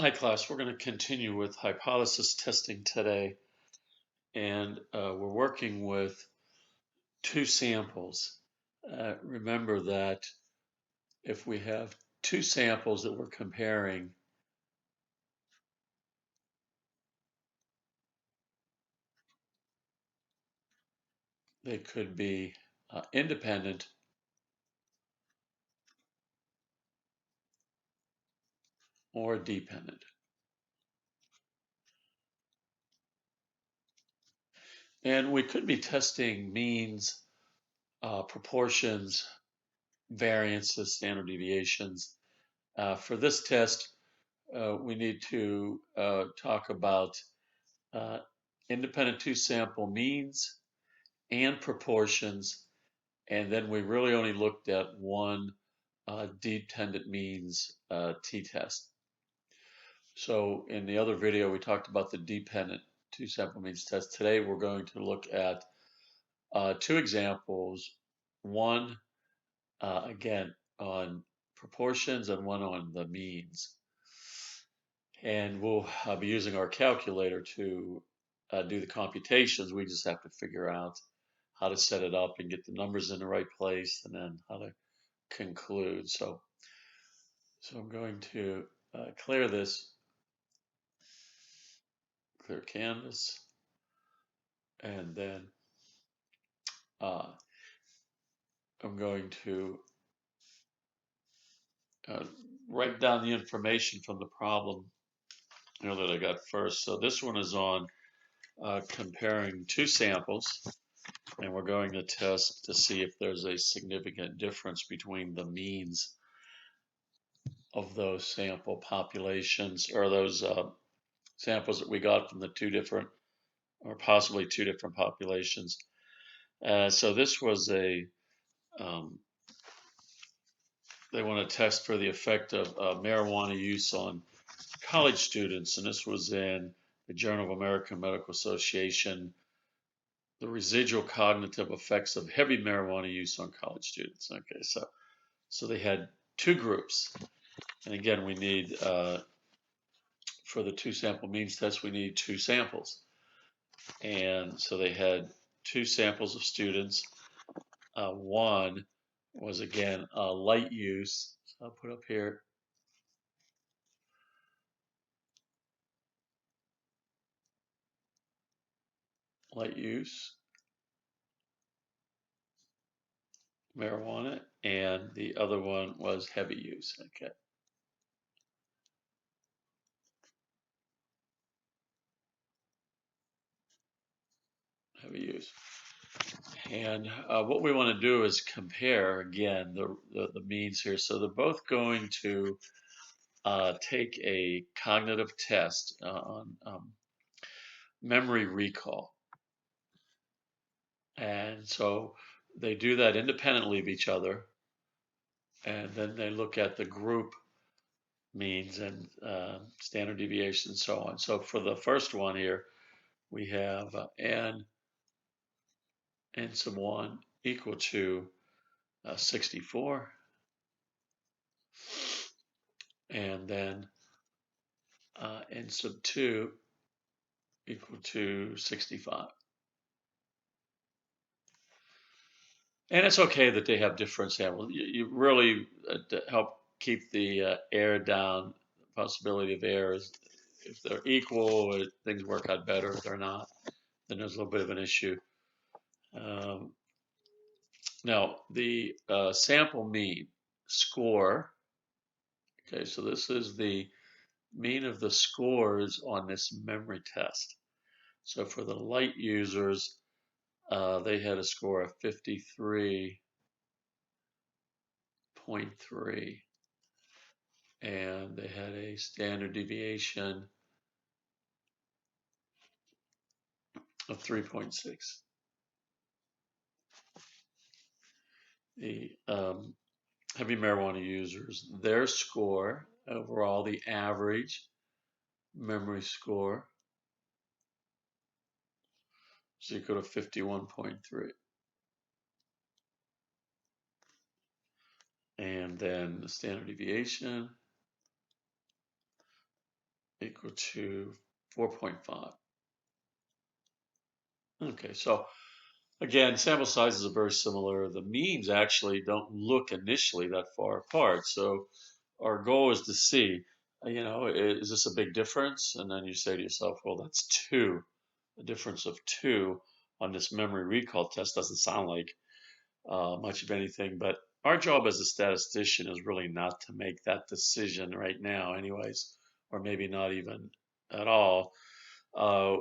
Hi class, we're going to continue with hypothesis testing today, and we're working with two samples. Remember that if we have two samples that we're comparing, they could be independent or dependent. And we could be testing means, proportions, variances, standard deviations. For this test, we need to talk about uh, independent two sample means and proportions, and then we really only looked at one dependent means t-test. So in the other video we talked about the dependent two sample means test. Today we're going to look at two examples, one again on proportions and one on the means. And we'll be using our calculator to do the computations. We just have to figure out how to set it up and get the numbers in the right place, and then how to conclude. So I'm going to clear this, clear canvas, and then uh, I'm going to uh, write down the information from the problem that I got first. So this one is on comparing two samples, and we're going to test to see if there's a significant difference between the means of those sample populations, or those samples that we got from the two different, or possibly two different populations. So this was they want to test for the effect of marijuana use on college students, and this was in the Journal of American Medical Association, the residual cognitive effects of heavy marijuana use on college students. Okay, so they had two groups, and again, we need for the two sample means test, we need two samples, and so they had two samples of students. One was again light use. So I'll put up here light use marijuana, and the other one was heavy use. Okay, heavy use. And what we want to do is compare again the means here. So they're both going to take a cognitive test on memory recall. And so they do that independently of each other, and then they look at the group means and standard deviation and so on. So for the first one here, we have n sub 1 equal to 64, and then n sub 2 equal to 65. And it's okay that they have different samples. You really to help keep the error down, the possibility of errors. If they're equal, things work out better. If they're not, then there's a little bit of an issue. Um, Now, the sample mean score, okay, so this is the mean of the scores on this memory test. So for the light users, they had a score of 53.3, and they had a standard deviation of 3.6. The heavy marijuana users, their score overall, the average memory score, is equal to 51.3. And then the standard deviation equal to 4.5. Okay, so again, sample sizes are very similar. The means actually don't look initially that far apart. So our goal is to see, is this a big difference? And then you say to yourself, well, that's two. A difference of two on this memory recall test doesn't sound like much of anything, but our job as a statistician is really not to make that decision right now, anyways, or maybe not even at all.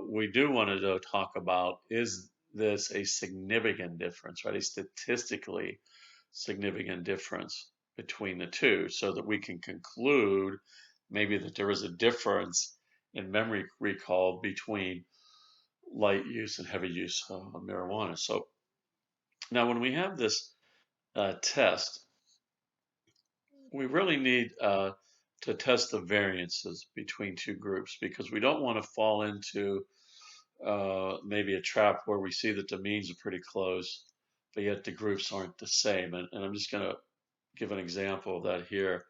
We do want to talk about, is this a significant difference, right? A statistically significant difference between the two, so that we can conclude maybe that there is a difference in memory recall between light use and heavy use of marijuana. So now when we have this test, we really need to test the variances between two groups, because we don't want to fall into maybe a trap where we see that the means are pretty close, but yet the groups aren't the same. And I'm just going to give an example of that here.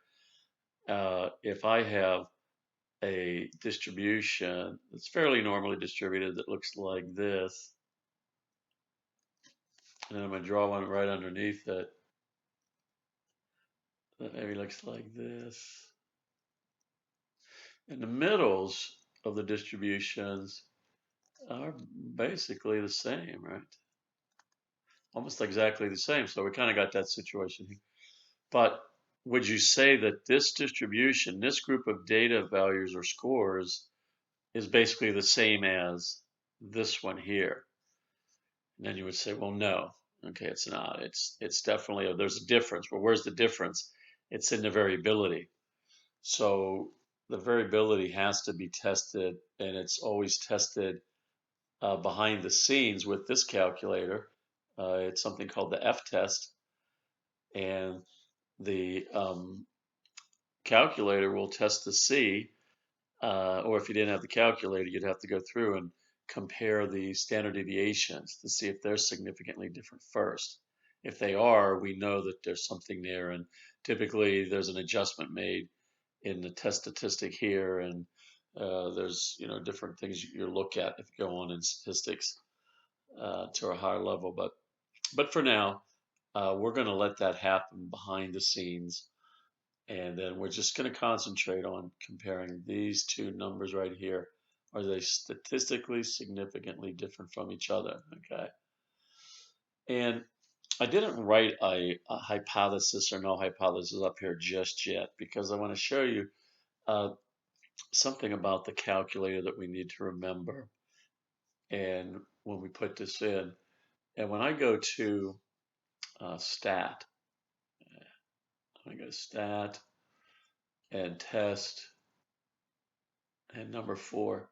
If I have a distribution that's fairly normally distributed that looks like this, and I'm going to draw one right underneath it that maybe looks like this. And the middles of the distributions are basically the same, right? Almost exactly the same. So we kind of got that situation here. But would you say that this distribution, this group of data values or scores, is basically the same as this one here? And then you would say, well, no. Okay, it's not. It's definitely, there's a difference. Well, where's the difference? It's in the variability. So the variability has to be tested, and it's always tested behind the scenes with this calculator. It's something called the F-test, and the calculator will test to see, or if you didn't have the calculator, you'd have to go through and compare the standard deviations to see if they're significantly different first. If they are, we know that there's something there, and typically there's an adjustment made in the test statistic here, and there's different things you look at if you go on in statistics to a higher level. But for now, we're going to let that happen behind the scenes, and then we're just going to concentrate on comparing these two numbers right here. Are they statistically significantly different from each other? Okay. And I didn't write a hypothesis or no hypothesis up here just yet, because I want to show you something about the calculator that we need to remember. And when we put this in, and when I go to stat, I go to stat and test and number 4.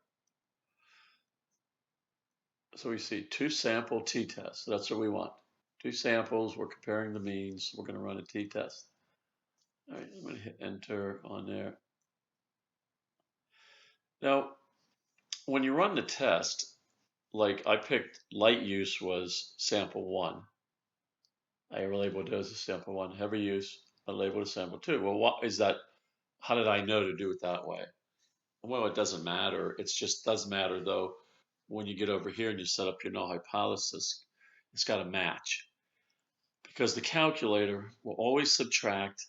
So we see 2 sample t-test. So that's what we want. 2 samples, we're comparing the means. We're going to run a t-test. All right, I'm going to hit enter on there. Now, when you run the test, like I picked light use was sample 1. I labeled it as a sample 1. Heavy use, I labeled as sample 2. Well, what is that? How did I know to do it that way? Well, it doesn't matter. It just does matter, though, when you get over here and you set up your null hypothesis, it's got to match, because the calculator will always subtract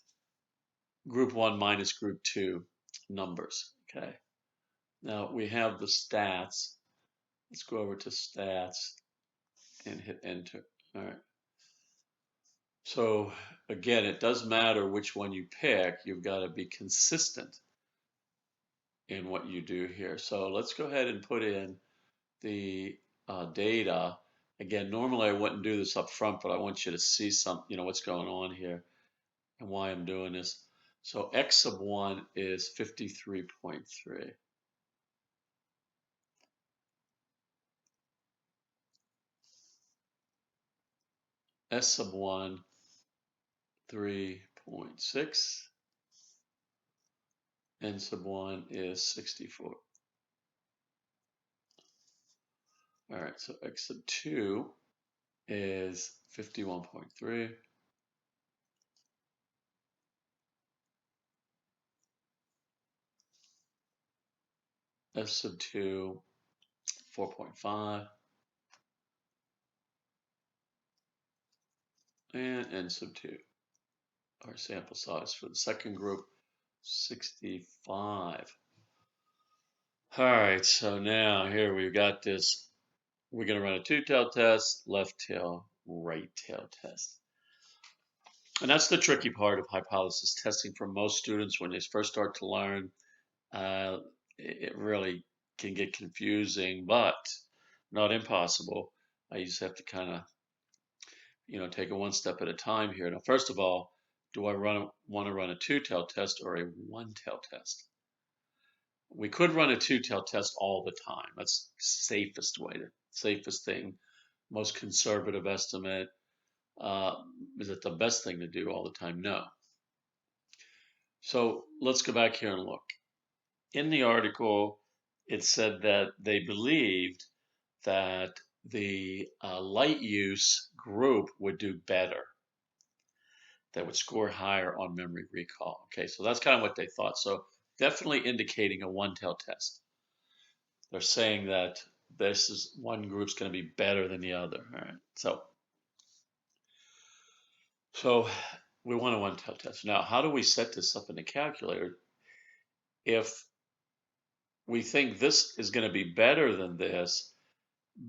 group 1 minus group 2 numbers. Okay. Now we have the stats. Let's go over to stats and hit enter. All right. So again, it does matter which one you pick. You've got to be consistent in what you do here. So let's go ahead and put in the data. Again, normally I wouldn't do this up front, but I want you to see what's going on here and why I'm doing this. So X sub 1 is 53.3. S sub 1, 3.6. N sub 1 is 64. All right, so X sub 2 is 51.3. F sub 2, 4.5, and N sub 2. Our sample size for the second group, 65. All right, so now here we've got this. We're going to run a two-tail test, left tail, right tail test. And that's the tricky part of hypothesis testing for most students when they first start to learn. It really can get confusing, but not impossible. You just have to kind of, take it one step at a time here. Now, first of all, do I want to run a two-tail test or a one-tail test? We could run a two-tail test all the time. That's safest thing, most conservative estimate. Is it the best thing to do all the time? No. So let's go back here and look. In the article, it said that they believed that the light use group would do better. That would score higher on memory recall. Okay, so that's kind of what they thought. So definitely indicating a one-tail test. They're saying that this is one group's going to be better than the other. All right, so we want a one-tail test. Now, how do we set this up in the calculator? If we think this is going to be better than this,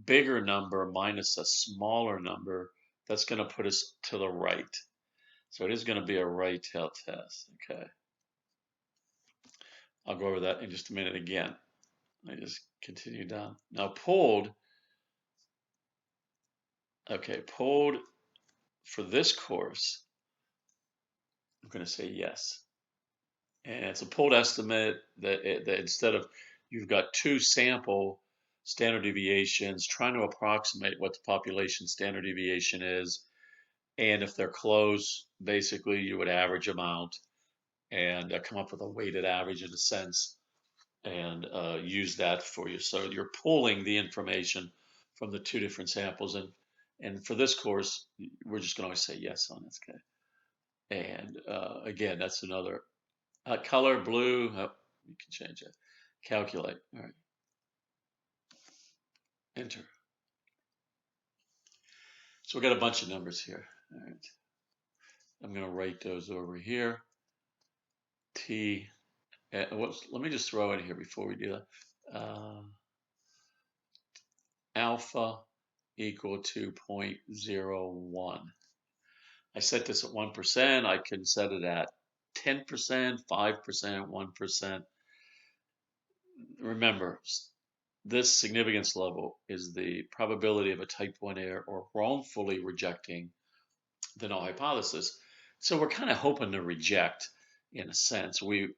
bigger number minus a smaller number, that's going to put us to the right. So it is going to be a right tail test. Okay. I'll go over that in just a minute again. I just continue down. Now pooled for this course, I'm going to say yes. And it's a pooled estimate that instead of you've got two sample standard deviations trying to approximate what the population standard deviation is. And if they're close, basically you would average them out and come up with a weighted average in a sense and use that for you. So you're pulling the information from the two different samples. And for this course, we're just going to always say yes on this. Okay. And again, that's another color blue. Oh, you can change it. Calculate. All right. Enter. So we got a bunch of numbers here. All right. I'm going to write those over here. T. Let me just throw in here before we do that. Alpha equal to 0.01. I set this at 1%. I can set it at 10%, 5%, 1%. Remember, this significance level is the probability of a type 1 error or wrongfully rejecting the null hypothesis. So we're kind of hoping to reject, in a sense. We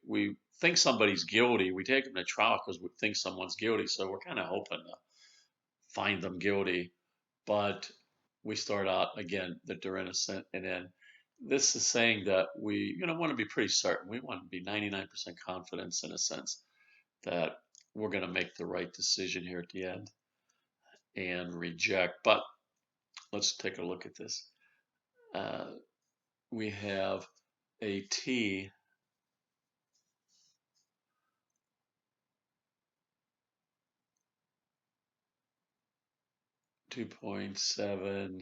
think somebody's guilty. We take them to trial because we think someone's guilty. So we're kind of hoping to find them guilty. But we start out again that they're innocent, and then this is saying that we want to be pretty certain. We want to be 99% confidence in a sense that we're going to make the right decision here at the end and reject. But let's take a look at this. We have a T .79.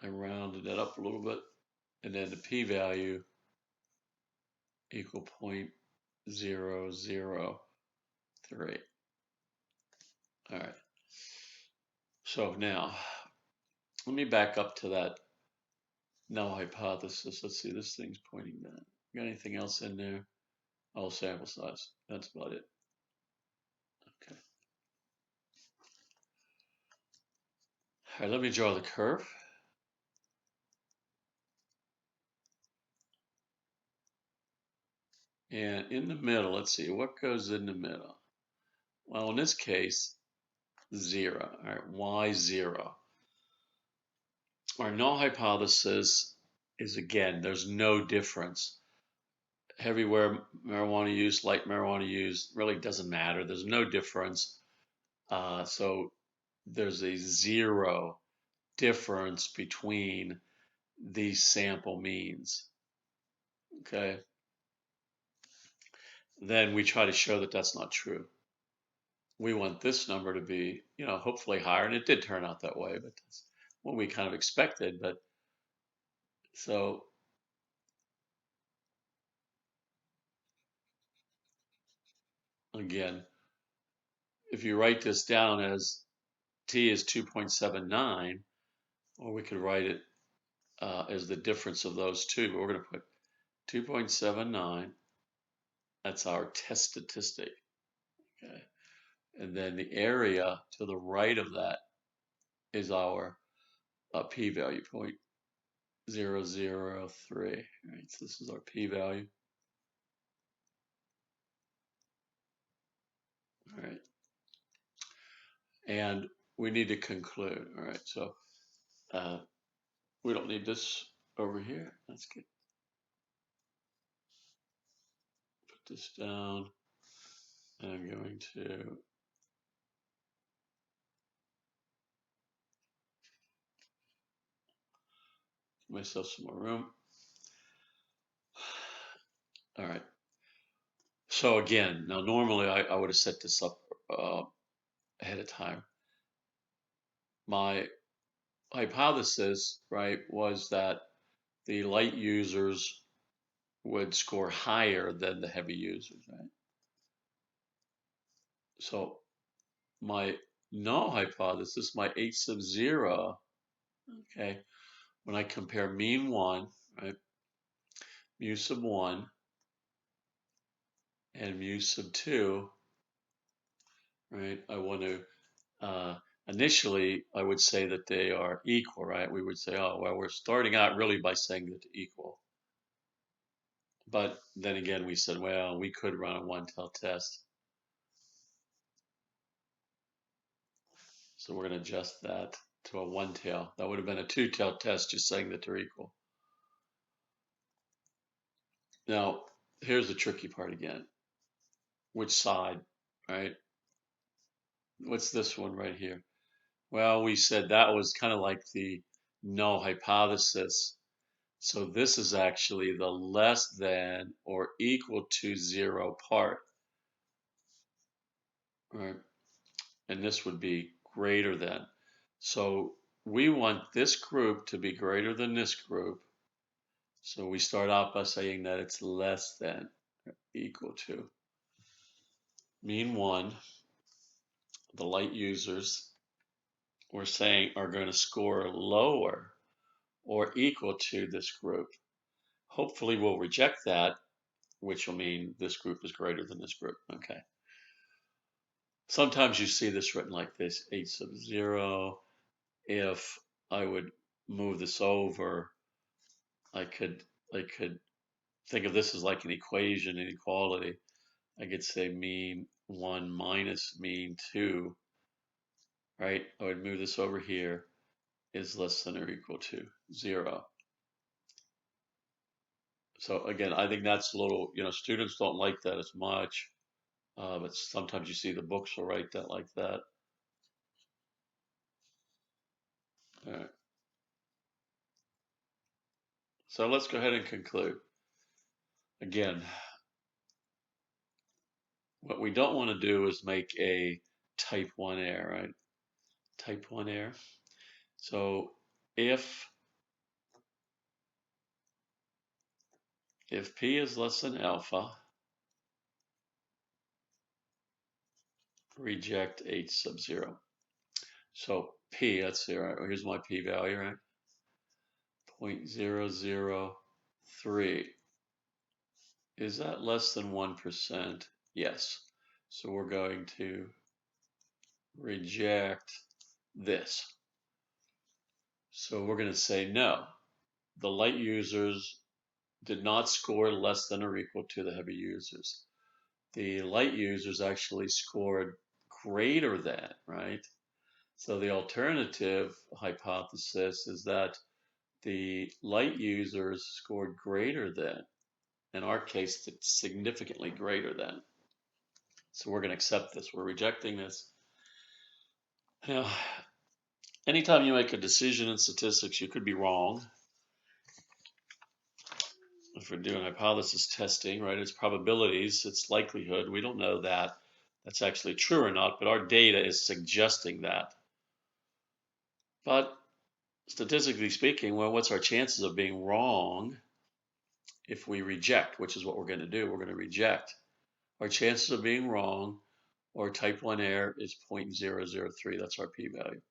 I rounded it up a little bit, and then the p-value equal 0.003. All right. So now, let me back up to that null hypothesis. Let's see, this thing's pointing down. Got anything else in there? Oh, sample size. That's about it. Okay. All right, let me draw the curve. And in the middle, let's see, what goes in the middle? Well, in this case, 0. All right, why 0? Our null hypothesis is, again, there's no difference. Heavy marijuana use, light marijuana use, really doesn't matter. There's no difference. So there's a 0 difference between these sample means. Okay. then we try to show that that's not true. We want this number to be, hopefully higher, and it did turn out that way, but that's what we kind of expected. But so again, if you write this down as t is 2.79, or we could write it as the difference of those two, but we're going to put 2.79. That's our test statistic. Okay. And then the area to the right of that is our p-value, 0.003. Right, so this is our p-value. All right. And we need to conclude. All right. So we don't need this over here. That's good. Put this down. And I'm going to give myself some more room. All right. So again, now normally I would have set this up ahead of time. My hypothesis, right, was that the light users would score higher than the heavy users, right? So my null hypothesis, my H sub 0, okay, when I compare mean 1, right, mu sub 1 and mu sub 2, right, I want to, initially, I would say that they are equal, right? We would say, oh, well, we're starting out really by saying that they're equal. But then again, we said, well, we could run a one-tail test. So we're going to adjust that to a one-tail. That would have been a two-tail test, just saying that they're equal. Now, here's the tricky part again. Which side, right? What's this one right here? Well, we said that was kind of like the null hypothesis. So this is actually the less than or equal to 0 part, right? And this would be greater than. So we want this group to be greater than this group. So we start out by saying that it's less than or equal to. Mean 1, the light users, we're saying are going to score lower or equal to this group. Hopefully we'll reject that, which will mean this group is greater than this group. Okay. Sometimes you see this written like this, H sub 0. If I would move this over, I could think of this as like an equation, inequality. I could say mean 1 minus mean 2, right? I would move this over here, is less than or equal to 0. So again, I think that's a little, students don't like that as much, but sometimes you see the books will write that like that. All right. So let's go ahead and conclude. Again, what we don't want to do is make a type 1 error, right? Type 1 error. So if P is less than alpha, reject H sub 0. So P, let's see, right? Here's my P value, right? 0.003. Is that less than 1%? Yes. So we're going to reject this. So we're going to say no. The light users did not score less than or equal to the heavy users. The light users actually scored greater than, right? So the alternative hypothesis is that the light users scored greater than. In our case, it's significantly greater than. So we're going to accept this. We're rejecting this. Now, anytime you make a decision in statistics, you could be wrong. if we're doing hypothesis testing, right, it's probabilities, it's likelihood. We don't know that that's actually true or not, but our data is suggesting that. But statistically speaking, well, what's our chances of being wrong if we reject, which is what we're going to do? We're going to reject. Our chances of being wrong or type 1 error is 0.003. That's our p-value.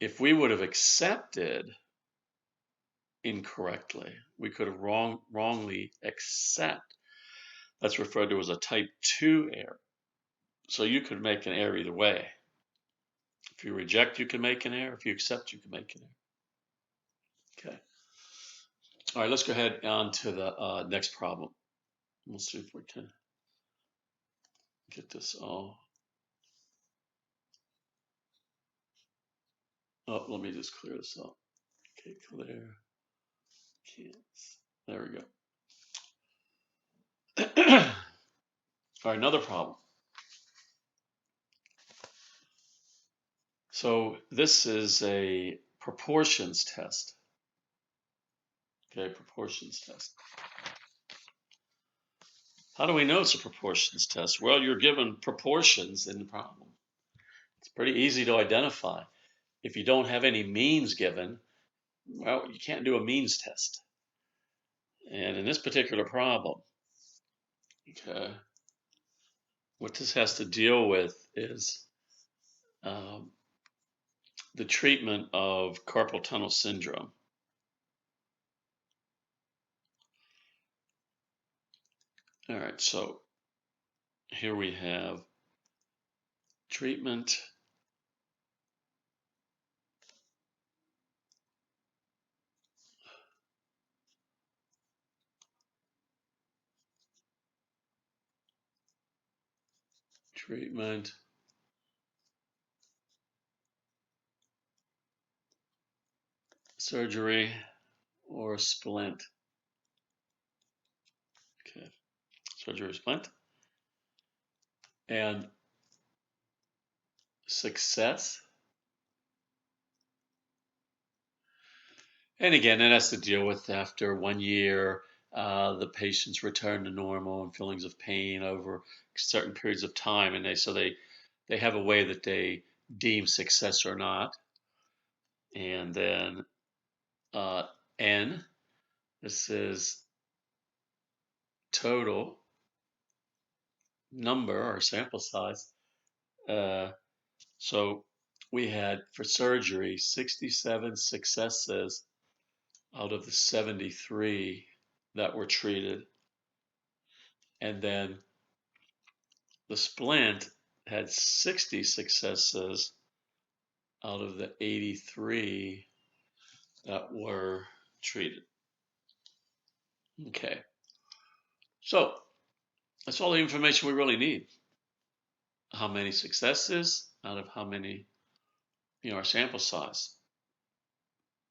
If we would have accepted incorrectly, we could have wrongly accept. That's referred to as a type 2 error. So you could make an error either way. If you reject, you can make an error. If you accept, you can make an error. Okay. All right, let's go ahead on to the next problem. We'll see if we can get this all. Oh, let me just clear this up. Okay, clear. Can't. There we go. All right, another problem. So this is a proportions test. Okay, proportions test. How do we know it's a proportions test? Well, you're given proportions in the problem. It's pretty easy to identify. If you don't have any means given, well, you can't do a means test. And in this particular problem, okay, what this has to deal with is the treatment of carpal tunnel syndrome. All right, so here we have treatment surgery or splint. Okay, surgery or splint. And success. And again, it has to deal with after 1 year, the patient's return to normal and feelings of pain over certain periods of time. And they have a way that they deem success or not. And then N, this is total number or sample size. So we had for surgery 67 successes out of the 73 that were treated. And then the splint had 60 successes out of the 83 that were treated. Okay. So that's all the information we really need. How many successes out of how many, our sample size.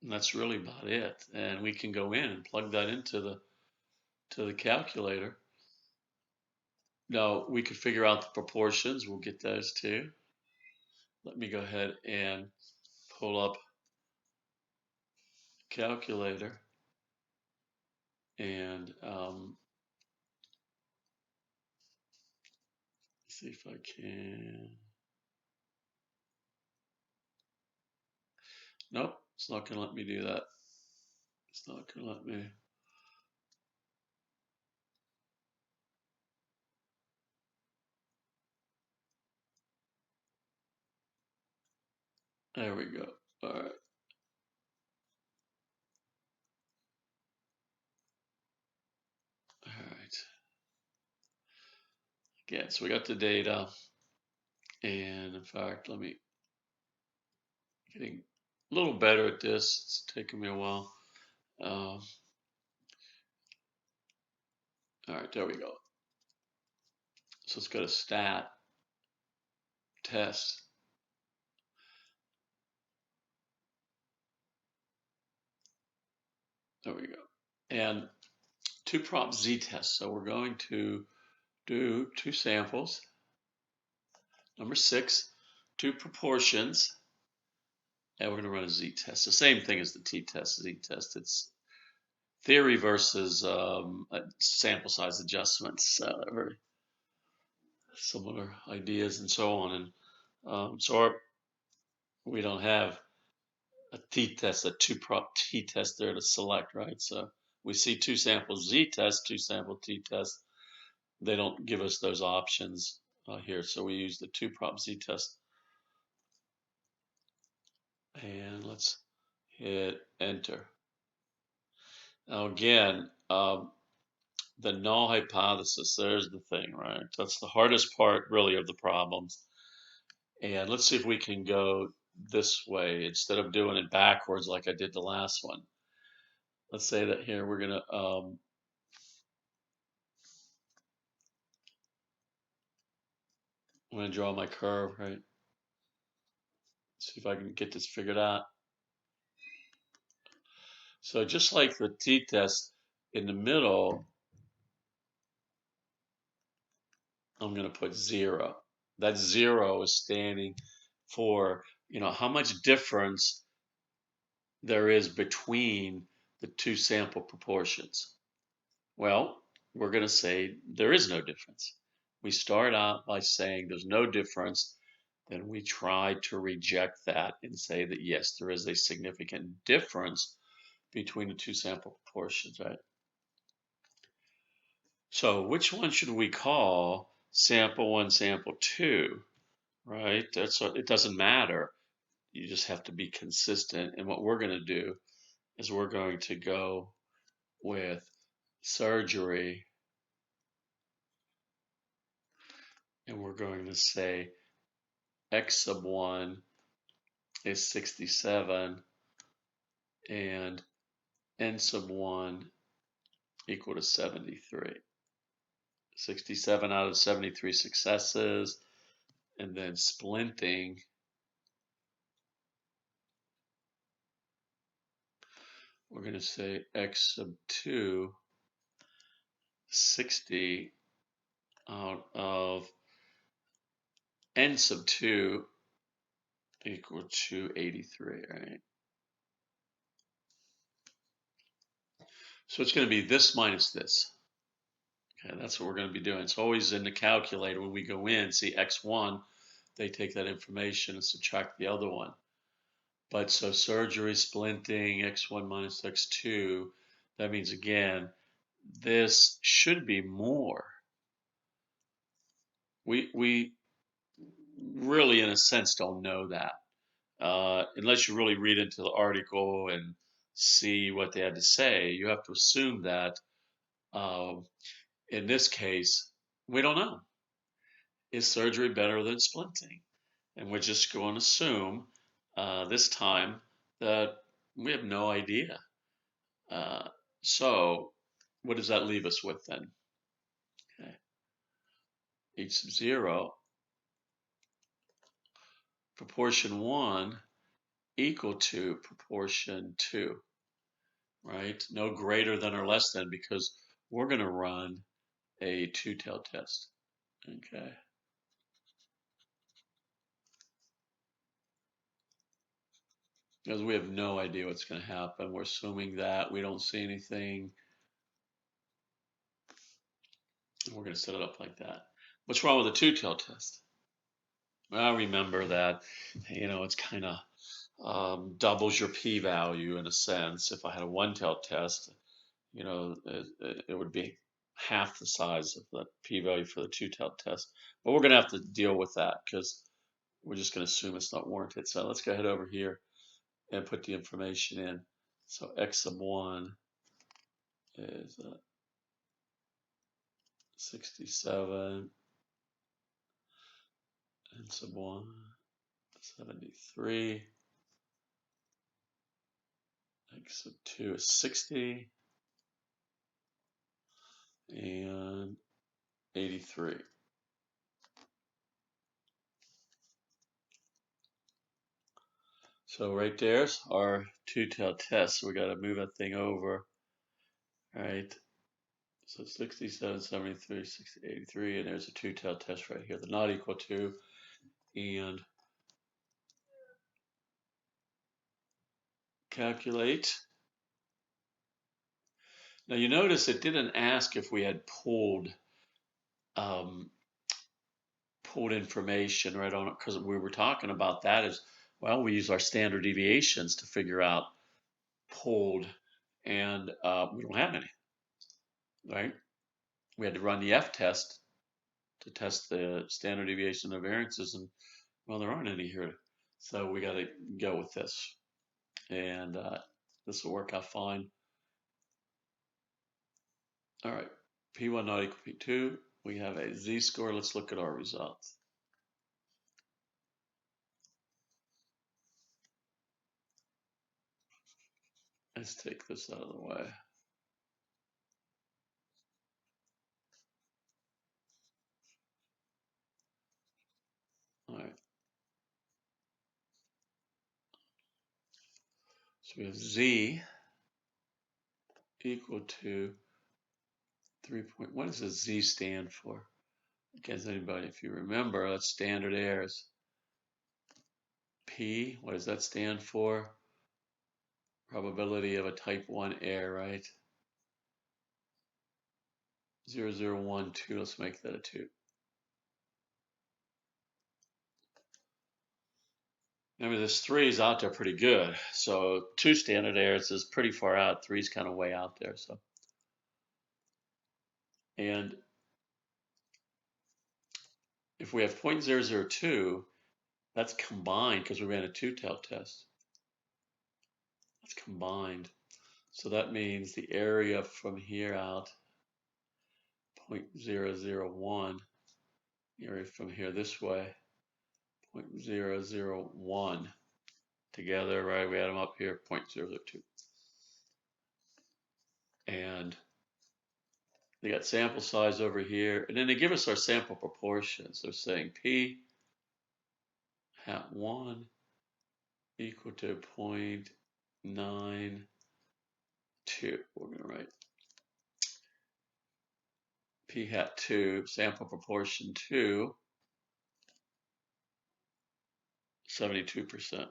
And that's really about it. And we can go in and plug that into the calculator. Now we could figure out the proportions. We'll get those too. Let me go ahead and pull up calculator and see if I can. Nope, it's not going to let me do that. It's not going to let me. There we go. All right. All right. Again, so we got the data. And in fact, let me getting a little better at this. It's taken me a while. All right, there we go. So let's go to stat, test. There we go. And two prompt z-test. So we're going to do two samples. Number 6, two proportions. And we're going to run a z-test. The same thing as the t-test, z-test. It's theory versus sample size adjustments, very similar ideas and so on. And we don't have a t-test, a two-prop t-test there to select, right? So we see two sample z-test, two sample t-test. They don't give us those options here, so we use the two-prop z-test. And let's hit enter. Now again, the null hypothesis, there's the thing, right? That's the hardest part really of the problems. And let's see if we can go this way instead of doing it backwards like I did the last one. Let's say that here we're gonna I'm gonna draw my curve, right? See if I can get this figured out. So just like the t-test, in the middle, I'm gonna put 0. That 0 is standing for, how much difference there is between the two sample proportions. Well, we're going to say there is no difference. We start out by saying there's no difference, then we try to reject that and say that yes, there is a significant difference between the two sample proportions, right? So which one should we call sample 1, sample 2, right? It doesn't matter. You just have to be consistent. And what we're going to do is we're going to go with surgery, and we're going to say x sub 1 is 67 and n sub 1 equal to 73. 67 out of 73 successes, and then splinting, we're going to say x sub 2, 60 out of n sub 2 equal to 83, right? So it's going to be this minus this. Okay, that's what we're going to be doing. It's always in the calculator when we go in, see x1, they take that information and subtract the other one. But so surgery, splinting, x1 minus x2, that means again, this should be more. We really, in a sense, don't know that. Unless you really read into the article and see what they had to say, you have to assume that in this case, we don't know. Is surgery better than splinting? And we're just going to assume this time that we have no idea. So what does that leave us with then? Okay. H sub 0, proportion 1 equal to proportion 2, right? No greater than or less than, because we're going to run a two-tailed test. Okay. Because we have no idea what's going to happen. We're assuming that we don't see anything. And we're going to set it up like that. What's wrong with the two-tailed test? Well, remember that, it's kind of doubles your p-value in a sense. If I had a one-tailed test, it would be half the size of the p-value for the two-tailed test. But we're going to have to deal with that because we're just going to assume it's not warranted. So let's go ahead over here and put the information in. So x sub 1 is 67, n sub 1, 73, x sub 2 is 60, and 83. So right there's our two-tailed test. So we got to move that thing over. All right. So 67, 73, 60, 83, and there's a two-tailed test right here. They're not equal to, and calculate. Now you notice it didn't ask if we had um, pulled information right on it, because we were talking about that as well. We use our standard deviations to figure out pulled, and we don't have any, right? We had to run the F test to test the standard deviation of variances, and well, there aren't any here. So we got to go with this, and this will work out fine. All right, P1 not equal P2. We have a z-score. Let's look at our results. Let's take this out of the way. All right. So we have z equal to 3 point. What does the z stand for? Does anybody, if you remember, that's standard errors. P, what does that stand for? Probability of a type 1 error, right? 0, 0, 1, 2. Let's make that a 2. Remember, this 3 is out there pretty good. So 2 standard errors is pretty far out. 3 is kind of way out there. So, and if we have 0.002, that's combined because we ran a two-tailed test. That's combined. So that means the area from here out, 0.001, the area from here this way, 0.001. Together, right? We add them up here, 0.002. And they got sample size over here. And then they give us our sample proportions. They're saying P hat 1 equal to 0.92. We're going to write P hat 2, sample proportion 2, 72%.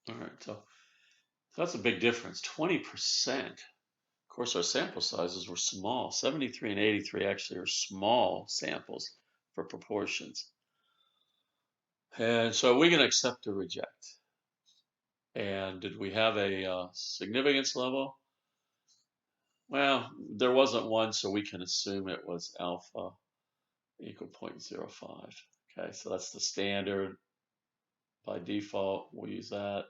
All right, so that's a big difference, 20%. Of course, our sample sizes were small. 73 and 83 actually are small samples for proportions. And so we can accept or reject. And did we have a significance level? Well, there wasn't one, so we can assume it was alpha equal 0.05. Okay, so that's the standard. By default, we'll use that.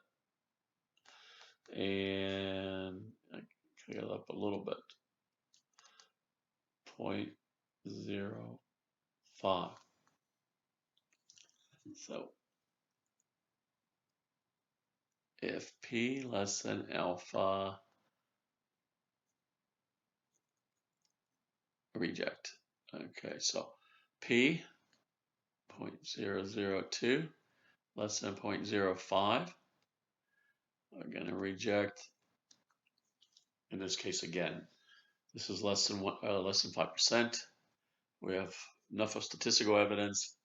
And I clear it up a little bit. 0.05. So if P less than alpha, reject. Okay, so P 0.002 less than 0.05. We're going to reject. In this case, again, this is less than 5%. We have enough of statistical evidence.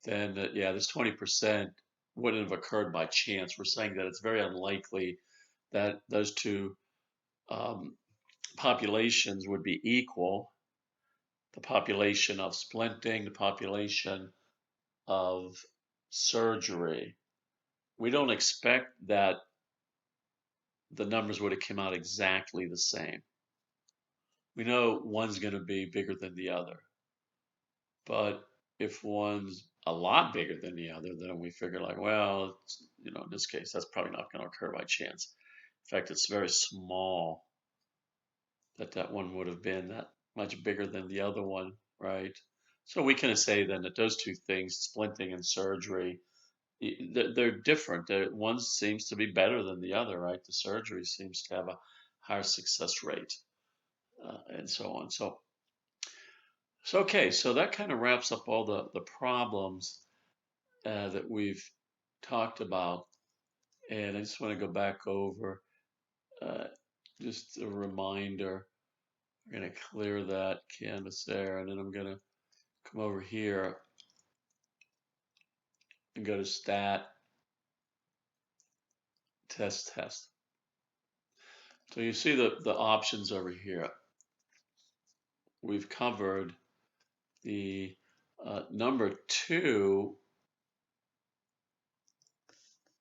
Then, yeah, this 20% wouldn't have occurred by chance. We're saying that it's very unlikely that those two populations would be equal. The population of splinting, the population of surgery. We don't expect that the numbers would have come out exactly the same. We know one's going to be bigger than the other. But if one's a lot bigger than the other, then we figure like, well, in this case, that's probably not going to occur by chance. In fact, it's very small that one would have been that much bigger than the other one, right? So we can say then that those two things, splinting and surgery, they're different. One seems to be better than the other, right? The surgery seems to have a higher success rate, and so on. So okay, so that kind of wraps up all the problems that we've talked about. And I just want to go back over just a reminder. We're going to clear that canvas there, and then I'm going to come over here and go to Stat, Test. So you see the options over here. We've covered the number 2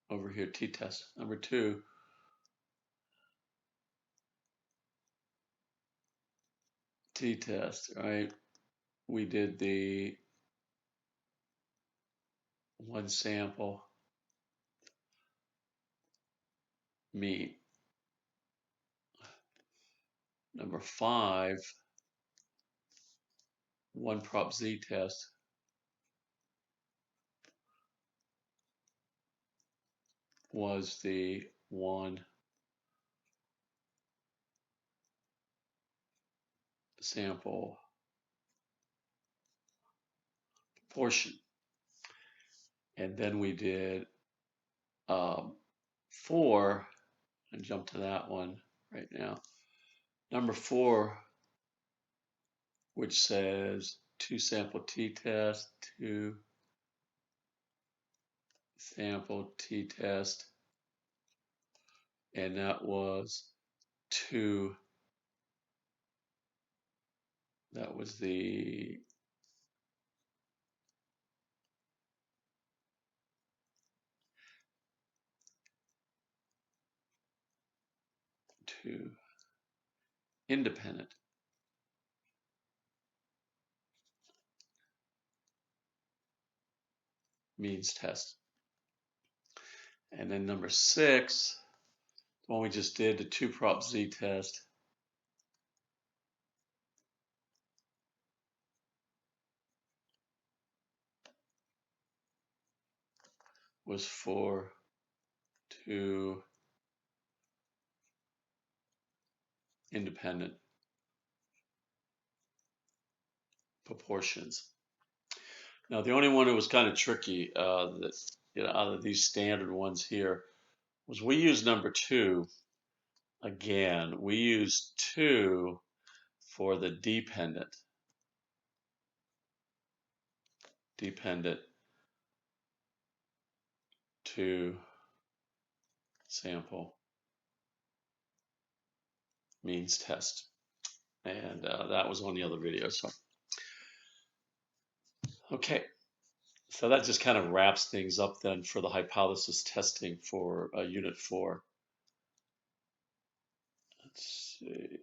over here, t-test. Number 2, t-test, right? We did the 1 sample mean. Number 5, 1 prop z-test was the 1 sample portion. And then we did 4, and jump to that one right now. Number 4, which says 2 sample t-test, 2 sample t-test, and that was 2. That was the two independent means test. And then number 6, the one we just did, the 2 prop z-test, was for 2 independent proportions. Now the only one that was kind of tricky that out of these standard ones here was we used number 2 again. We used 2 for the dependent to sample means test, and that was on the other video. So okay, so that just kind of wraps things up then for the hypothesis testing for unit 4. Let's see.